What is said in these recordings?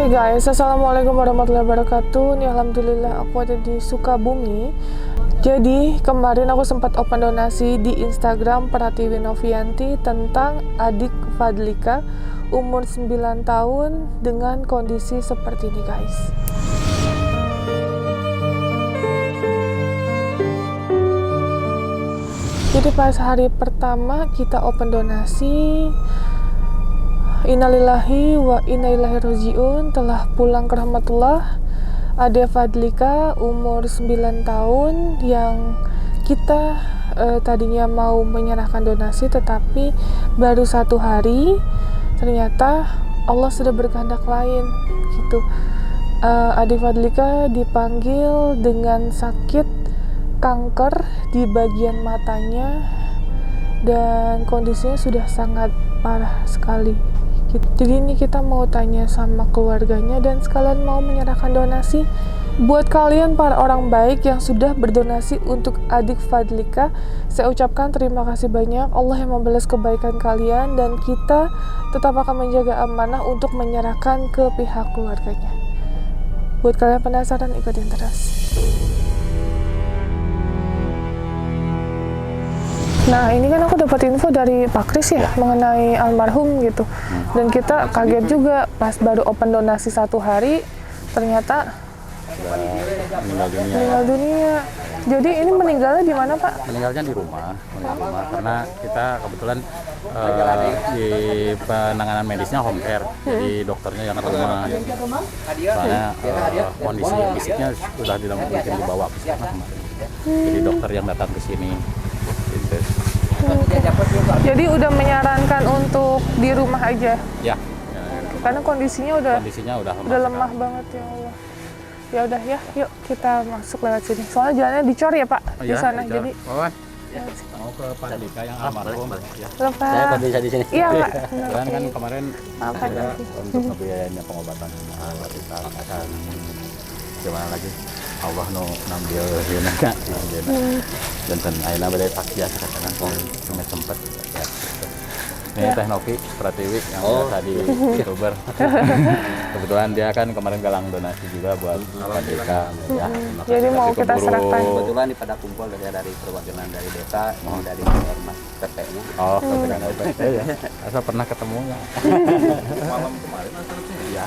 Hai guys, assalamualaikum warahmatullahi wabarakatuh. Nih alhamdulillah aku ada di Sukabumi. Jadi kemarin aku sempat open donasi di Instagram Pratiwi Novianti tentang adik Fadlika umur 9 tahun dengan kondisi seperti ini guys. Jadi pas hari pertama kita open donasi, innalillahi wa inna ilaihi rajiun, telah pulang ke rahmatullah. Ada Fadlika umur 9 tahun yang kita tadinya mau menyerahkan donasi, tetapi baru 1 hari ternyata Allah sudah berkehendak lain gitu. Adik Fadlika dipanggil dengan sakit kanker di bagian matanya dan kondisinya sudah sangat parah sekali. Jadi ini kita mau tanya sama keluarganya dan sekalian mau menyerahkan donasi buat kalian para orang baik yang sudah berdonasi untuk adik Fadlika. Saya ucapkan terima kasih banyak, Allah yang membalas kebaikan kalian, dan kita tetap akan menjaga amanah untuk menyerahkan ke pihak keluarganya. Buat kalian penasaran, ikutin terus. Nah ini kan aku dapat info dari Pak Kris ya mengenai almarhum gitu, dan kita kaget juga pas baru open donasi 1 hari ternyata meninggal dunia. Jadi ini meninggalnya di mana Pak? Meninggalnya di rumah karena kita kebetulan di penanganan medisnya home care, jadi dokternya yang ke rumah. Soalnya kondisi fisiknya sudah tidak mungkin dibawa ke sana kemarin, jadi dokter yang datang ke sini. Jadi udah menyarankan untuk di rumah aja. Ya. Karena kondisinya udah lemah sekali banget ya Allah. Ya udah ya, yuk kita masuk lewat sini. Soalnya jalannya dicor ya Pak di sana. Dicor. Jadi mau ke Fadlika yang almarhum. Ya. Lupa. Saya bisa di sini. Iya Pak. Kan kemarin ada untuk ngebiayainnya pengobatan Fadlika. Gimana lagi? Allah nambil yeuna dan ayeuna bade takjiah katakan cuma sempat ya. Ini Teh Novi Pratiwi yang biasa di YouTuber. Kebetulan dia kan kemarin galang donasi juga buat Fadlika ya. Jadi mau kita serahkan. Kebetulan pada kumpul dari perwakilan dari desa, mau dari ormas PT-nya. Oh, perwakilan PT ya. Asal pernah ketemu ya. Malam kemarin ya.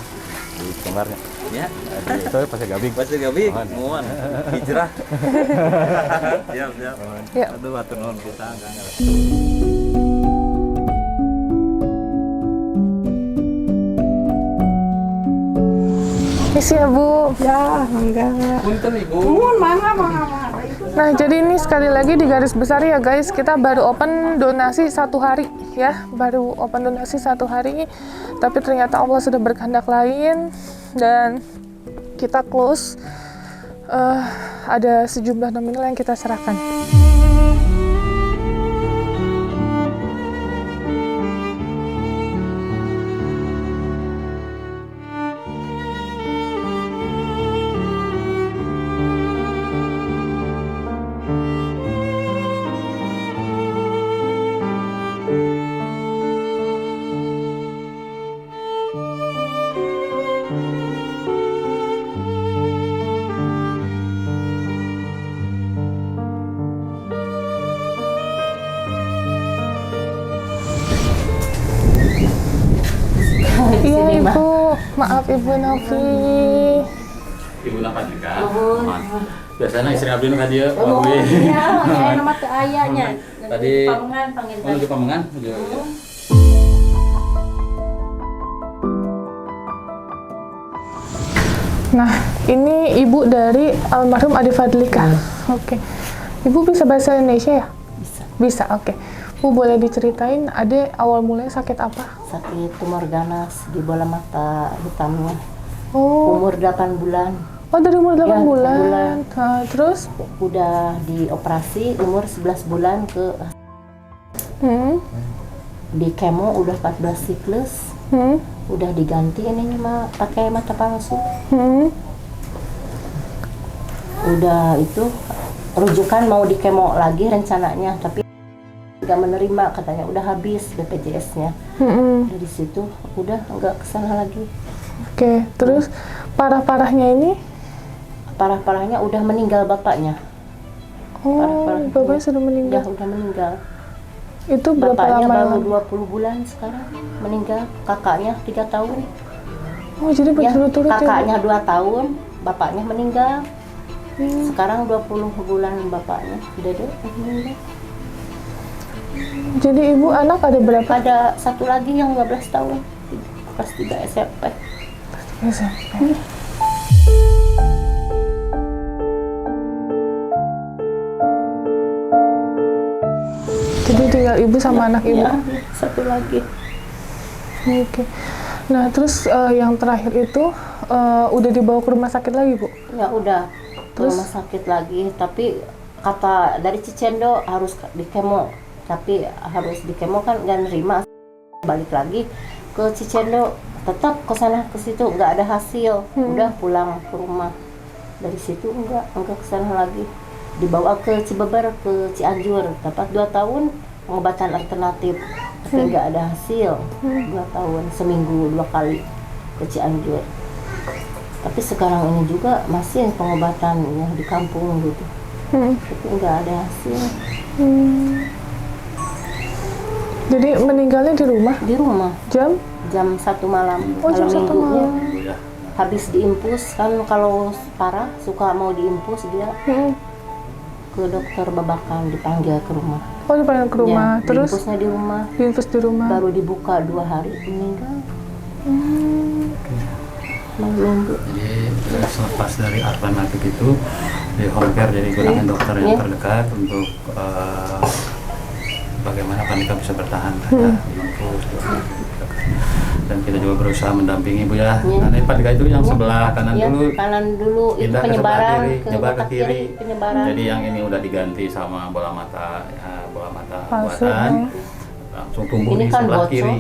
Di Kembarnya. Ya. Itu Pasir Gabing. Pasir Gabing. Mohon hijrah. Siap. Ya. Aduh, atur nuhun kita enggak. Misi ya Bu. Ya, enggak. Punten Ibu. Mangga. Nah jadi ini sekali lagi di garis besar ya guys, kita baru open donasi 1 hari ya, baru open donasi 1 hari, tapi ternyata Allah sudah berkehendak lain dan kita close. Ada sejumlah nominal yang kita serahkan. Iya Ibu, maaf Ibu Novi. Ibu napa juga? Biasanya istri abdi nu ka dieu. Iya, aya nama teu ayanya. Tadi Pamengan panggil menuju Pamengan. Nah, ini Ibu dari almarhum adik Fadlika. Oke. Ibu bisa bahasa Indonesia ya? Bisa, oke. Bu, boleh diceritain Ade awal mulanya sakit apa? sakit tumor ganas di bola mata hitamnya. Oh. Umur 8 bulan. Oh, dari umur 8 Ya, bulan. Nah, terus? Udah dioperasi umur 11 bulan ke di kemo udah 14 siklus. Udah diganti ininya mah pakai mata palsu. Udah itu rujukan mau di kemo lagi rencananya, tapi nggak menerima, katanya udah habis BPJS-nya. Dari situ udah nggak kesana lagi. Oke, terus parah-parahnya ini? Parah-parahnya udah meninggal bapaknya. Oh, Parah-parahnya. bapaknya sudah meninggal. Udah meninggal. Itu berapa Bapaknya lama? baru 20 bulan sekarang meninggal. Kakaknya 3 tahun. Oh, jadi Ya, berturut-turut ya, Bu? kakaknya 2 tahun, bapaknya meninggal. Sekarang 20 bulan bapaknya. Dede meninggal. Jadi ibu anak ada berapa? Ada satu lagi yang 12 tahun. Kelas 3 SMP. SMP. Jadi tinggal ibu sama anak ibu. Ya, satu lagi. Oke. Nah, terus yang terakhir itu udah dibawa ke rumah sakit lagi, Bu? Ya udah ke Terus? rumah sakit lagi, tapi kata dari Cicendo harus di kemo, tapi harus di kemo kan nggak nerima. Balik lagi ke Cicendo, tetap ke sana ke situ nggak ada hasil. Udah pulang ke rumah. Dari situ enggak ke sana lagi. Dibawa ke Cibeber, ke Cianjur, dapat 2 tahun pengobatan alternatif, tapi nggak ada hasil. 2 tahun, seminggu 2 kali ke Cianjur. Tapi sekarang ini juga masih pengobatan ya di kampung gitu, tapi nggak ada hasil. Jadi meninggalnya di rumah? Di rumah Jam 1 malam, Oh, jam 1 minggunya. malam. Ya. Habis diinfus kan, kalau parah suka mau diinfus dia ke dokter babakan, dipanggil ke rumah. Oh, dipanggil ke rumah. Ya, Terus diinfusnya di rumah, diinfus di rumah. baru dibuka 2 hari meninggal. Malam minggu. Jadi selepas dari alternatif itu di home care, jadi gunakan dokter yang terdekat untuk bagaimana Panika bisa bertahan ya, diinfus, dan kita juga berusaha mendampingi Bu ya. Nah, ini Panika itu yang sebelah kanan Ya, dulu, kanan dulu itu pindah ke sebelah penyebaran kiri, nyebar ke otak kiri. penyebaran. Jadi yang ini udah diganti sama bola mata, ya, bola mata Palsu, buatan, ya. langsung tumbuh Ini di kan sebelah bocor. kiri.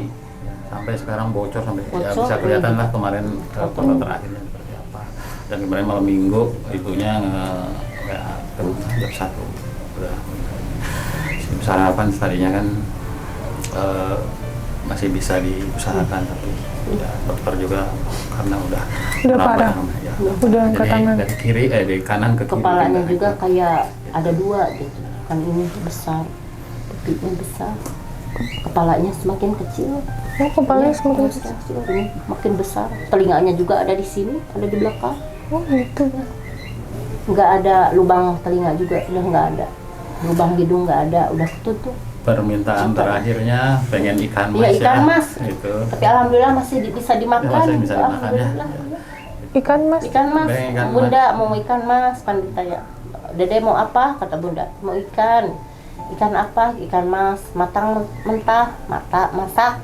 Sampai sekarang bocor sampai ya Bocor, bisa kelihatan iya. lah kemarin foto terakhirnya seperti apa. Dan kemarin malam minggu ibunya ke rumah jam 1 udah sarapan, tadinya kan masih bisa diusahakan, tapi ya, dokter juga karena udah parah. ya. Udah angkat Jadi tangan. dari kiri dari kanan ke kiri. Kepalanya pindah juga itu. kayak ada 2 gitu, kan ini besar, pipinya besar, kepalanya semakin kecil. Oh, kepalanya Ya, semakin kecil. Ini makin besar, telinganya juga ada di sini, ada di belakang. Oh, gitu. Nggak ada lubang telinga juga, udah nggak ada. Lubang hidung nggak ada, udah ketutup. Permintaan terakhirnya pengen ikan mas Iya, ikan ya. mas. Itu. Tapi alhamdulillah masih bisa dimakan. Masih bisa dimakan, ya. Alhamdulillah. Ikan mas. Ikan mas, Pengen ikan bunda mau ikan mas, kan ditanya. Dede mau apa? Kata bunda, mau ikan. Ikan apa? Ikan mas, matang mentah, masak.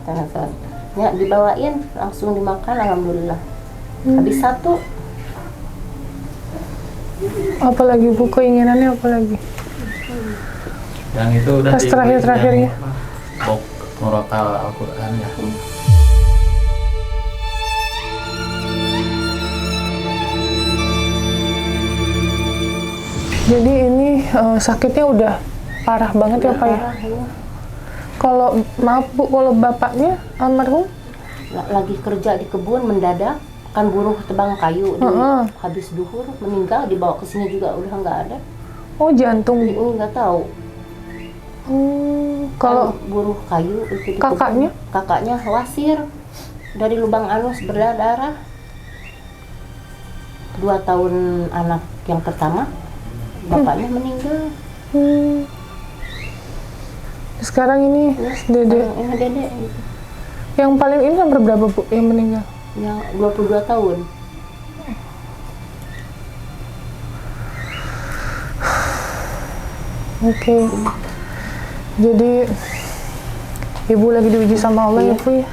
Ya, dibawain, langsung dimakan, alhamdulillah. Habis 1. Apalagi Bu, keinginannya apa lagi? Yang itu udah Pas terakhir-terakhirnya. Bok murotal Al-Quran ya. Jadi ini sakitnya udah parah banget ya Pak ya? Parah, ya. Kalau maaf Bu, kalau bapaknya almarhum? Lagi kerja di kebun mendadak, kan buruh tebang kayu, habis duhur meninggal, dibawa ke sini juga udah nggak ada. Oh, jantung. Ini nggak tahu. Kalau Kan buruh kayu itu di kakaknya? kebun. Kakaknya wasir dari lubang anus berdarah. 2 tahun anak yang pertama, bapaknya meninggal. sekarang ini Dede. Ini Dede Yang paling ini nomor berapa Bu yang meninggal? yang 22 tahun. Oke. Jadi Ibu lagi diuji sama Allah ya Bu ya.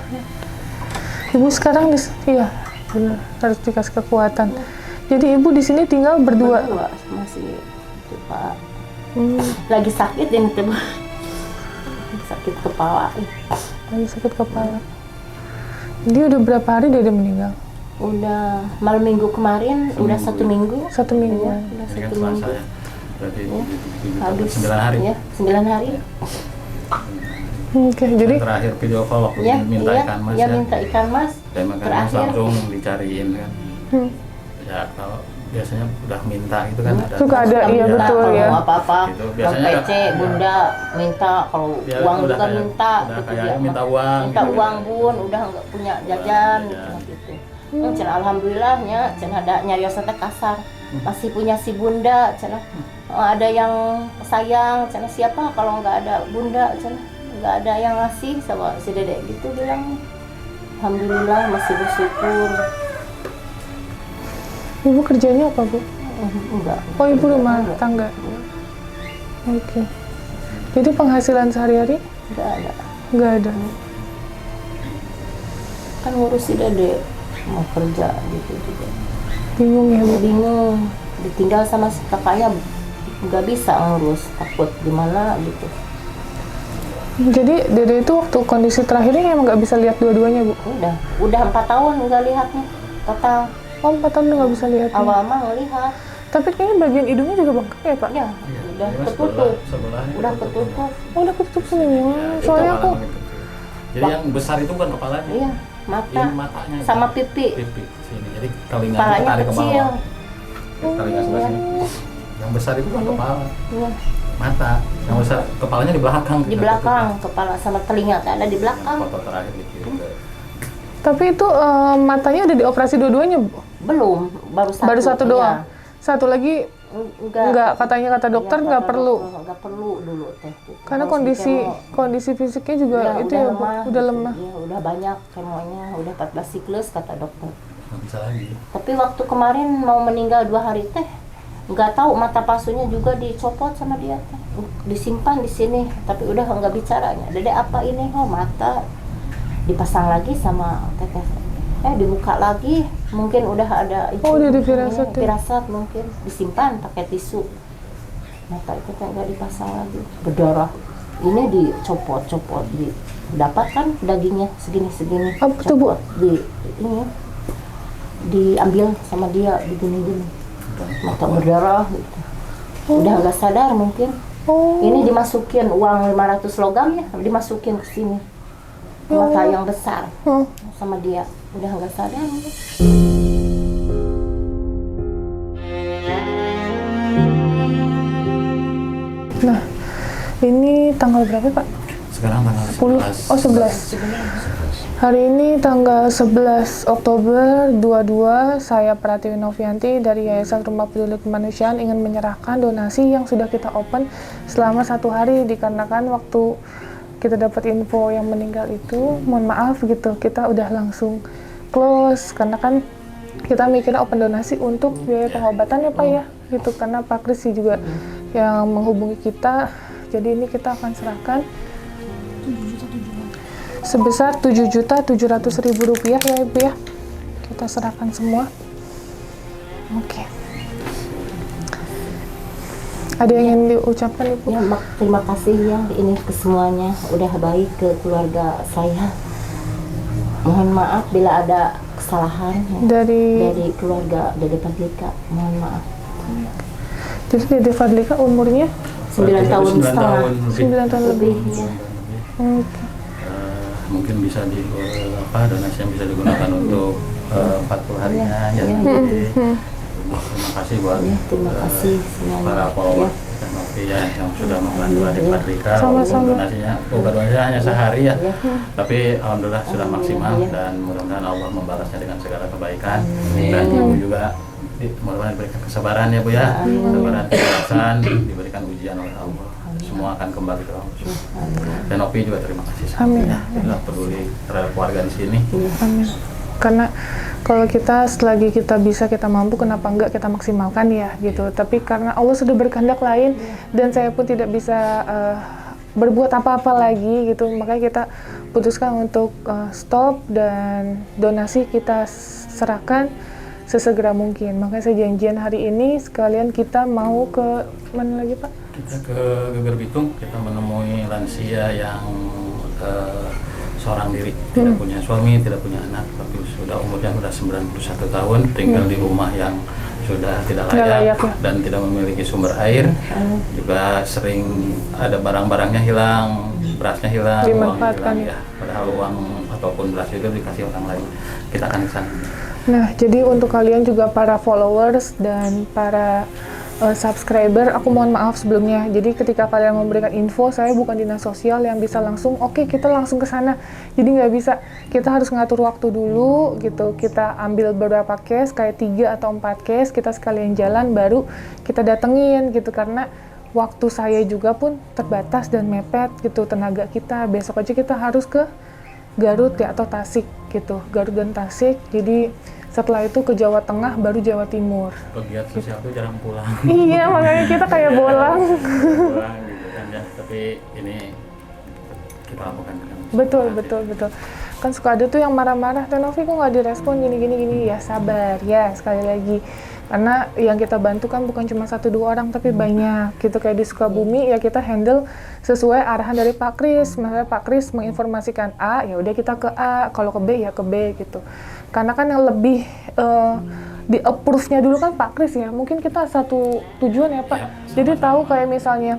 Ibu sekarang iya benar, harus dikasih kekuatan. Jadi Ibu di sini tinggal berdua. Berdua masih itu, Pak. Lagi sakit ini tuh. Sakit kepala. Lagi sakit kepala. Dia udah berapa hari Dede meninggal? Udah malam minggu kemarin, udah 1 minggu. 1 minggu. Iya, udah Ini kan 1 Selasa minggu. ya. Berarti Habis 9 hari. Ya, 9 hari. Oke, jadi terakhir video call waktu Ya, minta iya, ikan mas ya minta ikan mas. dan ikan mas Terakhir. langsung dicariin kan. Ya kalau biasanya udah minta gitu kan ada Suka ada, iya Minta betul kalau ya. mau apa-apa, Gitu, Bang biasanya PC, Bunda minta, kalau Dia uang udah juga kayak- minta, udah gitu kayak dia. minta uang minta gitu. uang bun, udah nggak punya jajan, jajan. gitu. Cen alhamdulillahnya, cen ada nyarios teh kasar, masih punya si Bunda, cen ada yang sayang, cen siapa kalau nggak ada Bunda, cen nggak ada yang ngasih sama si dedek gitu bilang. Alhamdulillah masih bersyukur. Ibu kerjanya apa, Bu? Enggak. Oh, ibu rumah Enggak. tangga. Oke. Jadi penghasilan sehari-hari Enggak ada. nggak ada. Kan ngurus si dede mau kerja gitu juga. Bingung ya, Bu. Bingung, ditinggal sama si kakaknya nggak bisa ngurus, takut gimana gitu. Jadi Dede itu waktu kondisi terakhirnya emang nggak bisa lihat dua-duanya, Bu? Udah 4 tahun nggak lihatnya total. Oh, 4 tahun udah nggak bisa lihat. Awal mah ngelihat, Tapi kayaknya bagian hidungnya juga bengkak ya, Pak? ya Iya, udah iya, ketutup, sebelahnya udah ketutup. ketutup. Oh, udah ketutup semua. Ya, itu Soalnya aku kepalanya gitu. Jadi yang besar itu bukan kepalanya. Iya, mata Ini matanya. sama pipi, pipi sini. Jadi telinga kepalanya tarik ke kecil. bawah. Telinga sebelah sini. Yang besar itu bukan kepala, Iya, mata. Yang besar kepalanya di belakang. di belakang, kepala sama telinga ada di belakang. Foto terakhir di kiri. tapi itu matanya udah dioperasi dua-duanya, Bu? Belum, baru satu. doang. Iya. Satu lagi enggak, katanya kata dokter Iya, nggak kata perlu. dokter, nggak perlu dulu teh. Karena Harus dikemo. kondisi fisiknya juga Iya, itu udah ya, Bu, lemah, udah gitu. lemah. Iya, udah banyak kemonya, udah 14 siklus kata dokter. Nggak bisa lagi. Tapi waktu kemarin mau meninggal 2 hari teh, nggak tahu mata palsunya juga dicopot sama dia teh, disimpan di sini. Tapi udah nggak bicaranya. Dede apa ini? Oh mata dipasang lagi sama teteh. Dibuka lagi, mungkin udah ada itu. Oh, udah di firasat ya? Firasat mungkin disimpan pakai tisu. Mata itu teh nggak dipasang lagi, berdarah. Ini dicopot-copot, dapat kan dagingnya segini-segini. Apa tuh, Bu? Copot, ini diambil sama dia begini-gini, mata berdarah gitu. Udah nggak sadar mungkin. Oh, Ini dimasukin uang 500 logam ya, dimasukin ke sini. Mata yang besar oh. sama dia, udah nggak sadar mungkin. Nah, ini tanggal berapa, Pak? Sekarang tanggal 10. 11. Oh, 11. Hari ini tanggal 11 Oktober 22, saya Pratiwi Novianti dari Yayasan Rumah Peduli Kemanusiaan ingin menyerahkan donasi yang sudah kita open selama 1 hari, dikarenakan waktu kita dapat info yang meninggal itu, mohon maaf gitu, kita udah langsung close karena kan kita mikirnya open donasi untuk biaya pengobatan ya, Pak ya, gitu, karena Pak Kris juga yang menghubungi kita. Jadi ini kita akan serahkan sebesar Rp7.700.000 ya, Ibu ya. Kita serahkan semua. Oke. Ada yang ingin diucapkan, Ibu? Ya, terima kasih ya ini ke semuanya, udah baik ke keluarga saya. Mohon maaf bila ada kesalahan ya, dari keluarga Dede Fadlika, mohon maaf. Jadi Dede Fadlika umurnya 9 tahun 9 setengah. tahun lebih. 9 tahun lebih. Ya. Oke. Mungkin bisa donasi yang bisa digunakan untuk 40 harinya ya. Terima kasih buat Ya, terima kasih semuanya. para follower dan Novi ya yang sudah membantu adik Fadlika. Sama-sama. Donasinya donasinya hanya sehari ya, Ya. tapi alhamdulillah sudah maksimal Ya. dan mudah-mudahan Allah membalasnya dengan segala kebaikan. Dan Ibu juga mudah-mudahan diberikan kesabaran ya, Bu ya, kesabaran, keikhlasan, diberikan ujian oleh Allah. Semua akan kembali ke Allah. Dan Novi juga terima kasih Amin. ya, sudah peduli terhadap keluarga di sini. Amin. Karena kalau kita selagi kita bisa, kita mampu, kenapa enggak kita maksimalkan ya gitu. Tapi karena Allah sudah berkehendak lain dan saya pun tidak bisa berbuat apa-apa lagi gitu, makanya kita putuskan untuk stop dan donasi kita serahkan sesegera mungkin. Makanya saya janjian hari ini sekalian kita mau ke mana lagi, Pak? Kita ke Geger Bitung, kita menemui lansia yang seorang diri, tidak punya suami, tidak punya anak, tapi umurnya sudah 91 tahun, tinggal di rumah yang sudah tidak Nggak layak layak, ya. dan tidak memiliki sumber air. Juga sering ada barang-barangnya hilang, berasnya hilang, uangnya Dimanfaatkan hilang, ya. Padahal uang ataupun beras itu dikasih orang lain. Kita akan ke sana. Nah, jadi untuk kalian juga para followers dan para subscriber, aku mohon maaf sebelumnya. Jadi ketika kalian memberikan info, saya bukan dinas sosial yang bisa langsung, oke, kita langsung ke sana. Jadi nggak bisa. Kita harus ngatur waktu dulu gitu. Kita ambil beberapa case, kayak 3 atau 4 case, kita sekalian jalan, baru kita datengin gitu. Karena waktu saya juga pun terbatas dan mepet gitu tenaga kita. Besok aja kita harus ke Garut ya, atau Tasik gitu. Garut dan Tasik. Jadi setelah itu ke Jawa Tengah, baru Jawa Timur. Pegiat sosial itu jarang pulang. Iya, makanya kita kayak bolang. Pulang gitu kan ya. Tapi ini kita lakukan dengan Betul. Kan suka ada tuh yang marah-marah, Teh Novi kok nggak direspon gini. Ya sabar ya, sekali lagi. Karena yang kita bantu kan bukan cuma 1-2 orang, tapi banyak. Gitu kayak di Sukabumi ya kita handle sesuai arahan dari Pak Kris. Misalnya Pak Kris menginformasikan A, ya udah kita ke A. Kalau ke B ya ke B gitu. Karena kan yang lebih di approve-nya dulu kan Pak Kris ya. Mungkin kita satu tujuan ya Pak. Jadi tahu kayak misalnya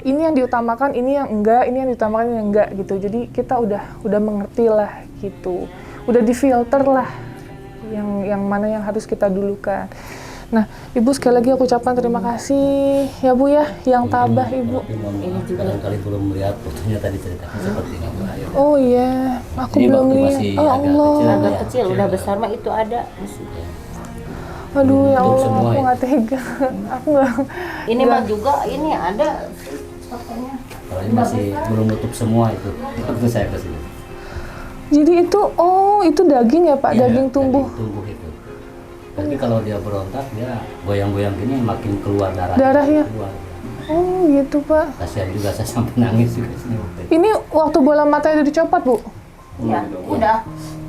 ini yang diutamakan, ini yang enggak, ini yang diutamakan, ini yang enggak gitu. Jadi kita udah mengerti lah gitu. Udah difilter lah yang mana yang harus kita dulukan. Nah, Ibu sekali lagi aku ucapkan terima kasih ya Bu ya, yang tabah Ibu. Ini juga barangkali belum melihat fotonya tadi ceritanya seperti ini. Oh iya, aku Ini belum waktu lihat. masih Oh agak Allah. kecil. Agak kecil, udah besar mah itu ada. Aduh ya Belum Allah, semua aku ya? nggak tega. Aku nggak. Ini mah juga ini ada fotonya. Kalau ini masih belum nutup semua itu. Waktu saya ke sini. Jadi itu daging ya Pak, Iya, daging tumbuh. daging tumbuh itu. Tapi kalau dia berontak dia goyang-goyang gini makin keluar darah. Darahnya? Keluar. Oh gitu Pak. Kasihan juga saya sampai nangis juga sini waktu itu. Ini waktu bola matanya udah dicopot Bu? Ya, udah.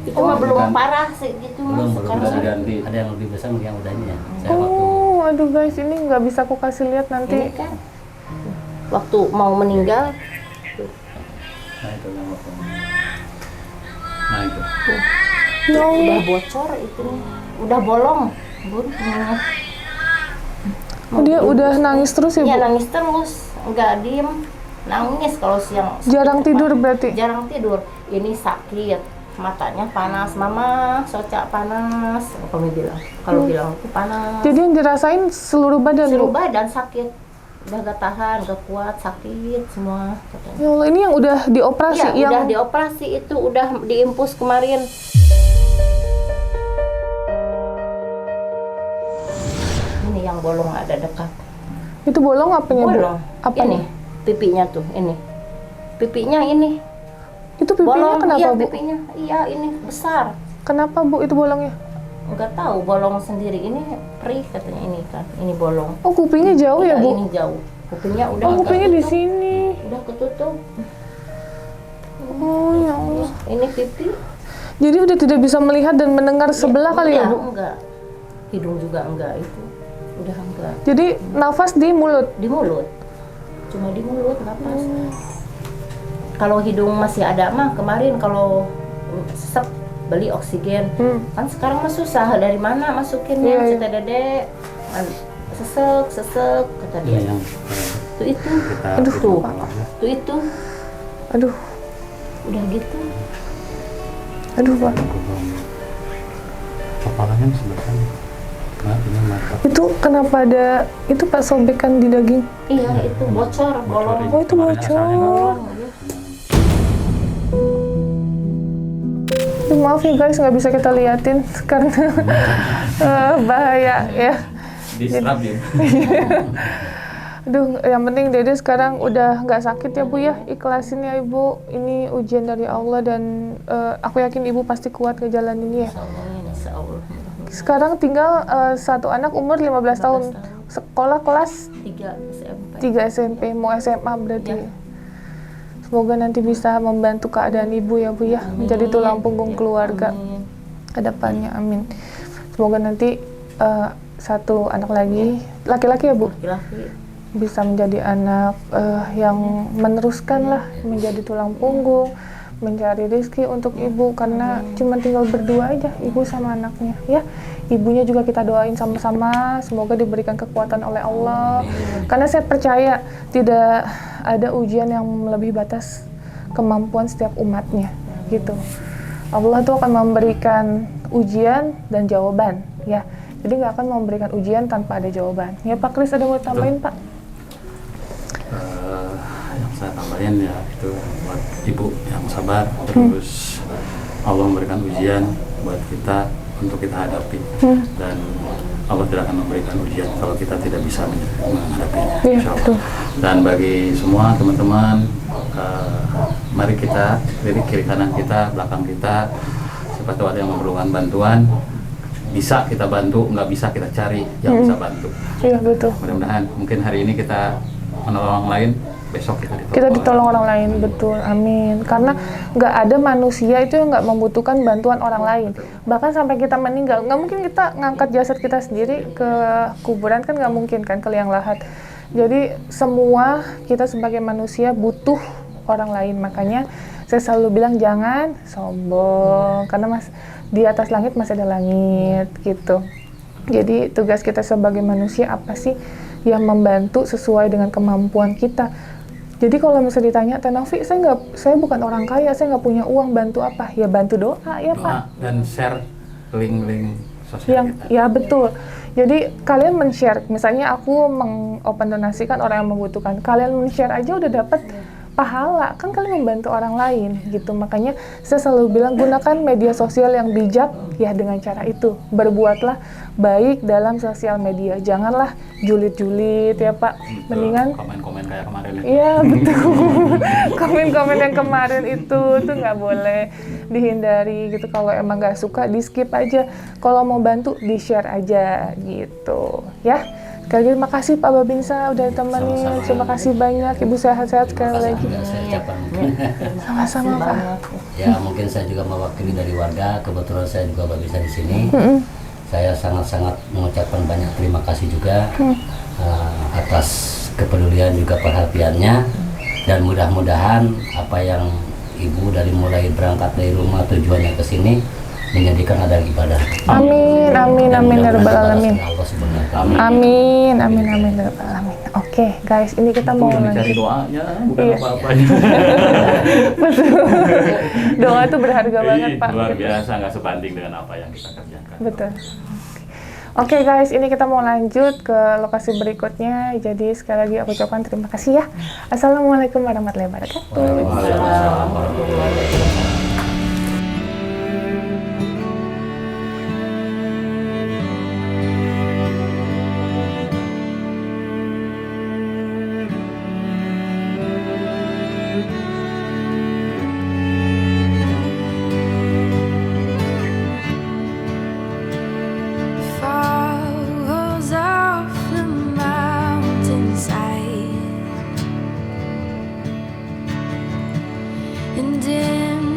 Itu mah belum parah sih gitu Belum Mas. Sekarang ada diganti. ada yang lebih besar yang udah ini ya. Saya waktu Oh, aduh guys, ini nggak bisa aku kasih lihat ini nanti. kan waktu mau meninggal Nah itu yang waktu. Nah itu. Ya Allah. udah bocor itu. Udah bolong, Bun. Oh, dia udah nangis terus ya Iya, Bu? nangis terus, nggak diem. Nangis kalau siang. Jarang sakit, tidur Pak. berarti? Jarang tidur. Ini sakit, matanya panas, Mama, soca panas. Kami bilang, kalau bilang itu panas. Jadi yang dirasain seluruh badan Seluruh Bu? badan sakit, udah gak tahan, gak kuat, sakit semua. Katanya. Ya Allah, ini yang udah dioperasi, Iya, yang udah dioperasi itu, udah diimpus kemarin. Ini yang bolong ada dekat. itu bolong apanya Bu? Bolong. Apanya? Ini pipinya tuh, ini. Pipinya ini. Itu pipinya Bolong, kenapa iya Bu? pipinya. Iya, ini besar. Kenapa Bu itu bolongnya? Enggak tahu, bolong sendiri. Ini perih katanya ini kan. Ini bolong. Oh kupingnya jauh ya Iya, Bu? ini jauh. Kupingnya udah Oh kupingnya di ketutup. sini. Udah ketutup. Oh ya Allah. Ini pipi. Jadi udah tidak bisa melihat dan mendengar sebelah kali ya Iya, Bu? enggak. Hidung juga enggak itu. Udah enggak. Jadi nafas di mulut. Di mulut. Cuma di mulut napas. Kalau hidung masih ada mah kemarin kalau sesek beli oksigen. Kan sekarang mah susah, dari mana masukinnya? Iya, iya. Kata Dede, sesek kata dia. yang Itu Kita Aduh, tuh. Pak. Itu Aduh, udah gitu. aduh Pak. kepalanya sebelah sana. Nah ini mata. Itu kenapa ada itu Pak sobekan di daging? Iya, itu bocor, bolong. Oh itu bocor. Aduh, maaf ya guys nggak bisa kita liatin karena bahaya ya. Diserap ya. Aduh, yang penting Dede sekarang udah nggak sakit ya Bu ya. Ikhlasin ya Ibu. Ini ujian dari Allah dan aku yakin Ibu pasti kuat ke jalan ini ya. Insya Allah. Sekarang tinggal satu anak umur 15 tahun. Sekolah kelas 3 SMP. 3 SMP, mau SMA berarti. Ya. Semoga nanti bisa membantu keadaan Ibu ya Bu ya. Menjadi tulang punggung keluarga Amin. ke depannya. Amin. Semoga nanti satu anak lagi, laki-laki ya Bu, Laki-laki. bisa menjadi anak yang meneruskan lah, menjadi tulang punggung, mencari rezeki untuk Ibu karena cuma tinggal berdua aja Ibu sama anaknya ya. Ibunya juga kita doain sama-sama, semoga diberikan kekuatan oleh Allah. Karena saya percaya tidak ada ujian yang melebihi batas kemampuan setiap umatnya, gitu. Allah tuh akan memberikan ujian dan jawaban, ya. Jadi nggak akan memberikan ujian tanpa ada jawaban. Ya Pak Kris, ada mau tambahin Pak? Yang saya tambahin ya itu buat ibu yang sabar, terus Allah memberikan ujian buat kita untuk kita hadapi, dan Allah tidak akan memberikan ujian kalau kita tidak bisa menghadapinya, Iya, insya Allah. betul. Dan bagi semua teman-teman, mari kita lirik kiri kanan kita, belakang kita, siapa tahu ada yang memerlukan bantuan, bisa kita bantu, nggak bisa kita cari yang bisa bantu. Iya, betul. Mudah-mudahan mungkin hari ini kita menolong orang lain, besok kita Ditolong orang lain, betul, amin. Karena nggak ada manusia itu yang nggak membutuhkan bantuan orang lain. Bahkan sampai kita meninggal, nggak mungkin kita ngangkat jasad kita sendiri ke kuburan, kan nggak mungkin kan, ke liang lahat. Jadi semua kita sebagai manusia butuh orang lain. Makanya saya selalu bilang jangan sombong, karena di atas langit masih ada langit, gitu. Jadi tugas kita sebagai manusia apa sih? Yang membantu sesuai dengan kemampuan kita. Jadi kalau misalnya ditanya, Teh Novi, saya bukan orang kaya, saya nggak punya uang, bantu apa? Ya bantu doa ya Pak. Dan share link-link sosial kita. Ya betul. Jadi kalian men-share, misalnya aku open donasikan orang yang membutuhkan, kalian men-share aja udah dapat pahala, kan kalian membantu orang lain gitu. Makanya saya selalu bilang gunakan media sosial yang bijak ya, dengan cara itu. Berbuatlah baik dalam sosial media. Janganlah julid-julid ya Pak. Mendingan Komen-komen kayak kemarin ya. iya betul. Komen-komen yang kemarin itu tuh nggak boleh, dihindari gitu. Kalau emang nggak suka di skip aja. Kalau mau bantu di share aja gitu ya. Sekali lagi makasih Pak Babinsa udah temenin. Sama-sama. Terima kasih banyak. Ibu sehat-sehat sekali lagi. Saya ucapkan mungkin. Sama-sama Pak. Ya mungkin saya juga mewakili dari warga, kebetulan saya juga bisa di sini. Saya sangat-sangat mengucapkan banyak terima kasih juga atas kepedulian juga perhatiannya, dan mudah-mudahan apa yang ibu dari mulai berangkat dari rumah tujuannya ke sini menjadikan ada ibadah. Amin, amin, Dan amin, ya mudah-mudahan Rabbal alamin. dibalas oleh Allah Subhanahu wa Ta'ala. Amin, amin, amin, ya Rabbal alamin. Oke, guys, ini kita mau Yang dicari lanjut. doanya, bukan Iya. apa-apanya. Betul. Doa itu berharga banget Pak. Luar biasa, nggak sebanding dengan apa yang kita kerjakan. Betul. Oke guys, ini kita mau lanjut ke lokasi berikutnya. Jadi sekali lagi aku ucapkan terima kasih ya. Assalamualaikum warahmatullahi wabarakatuh. Waalaikumsalam warahmatullahi wabarakatuh. Falls off the mountainside, and in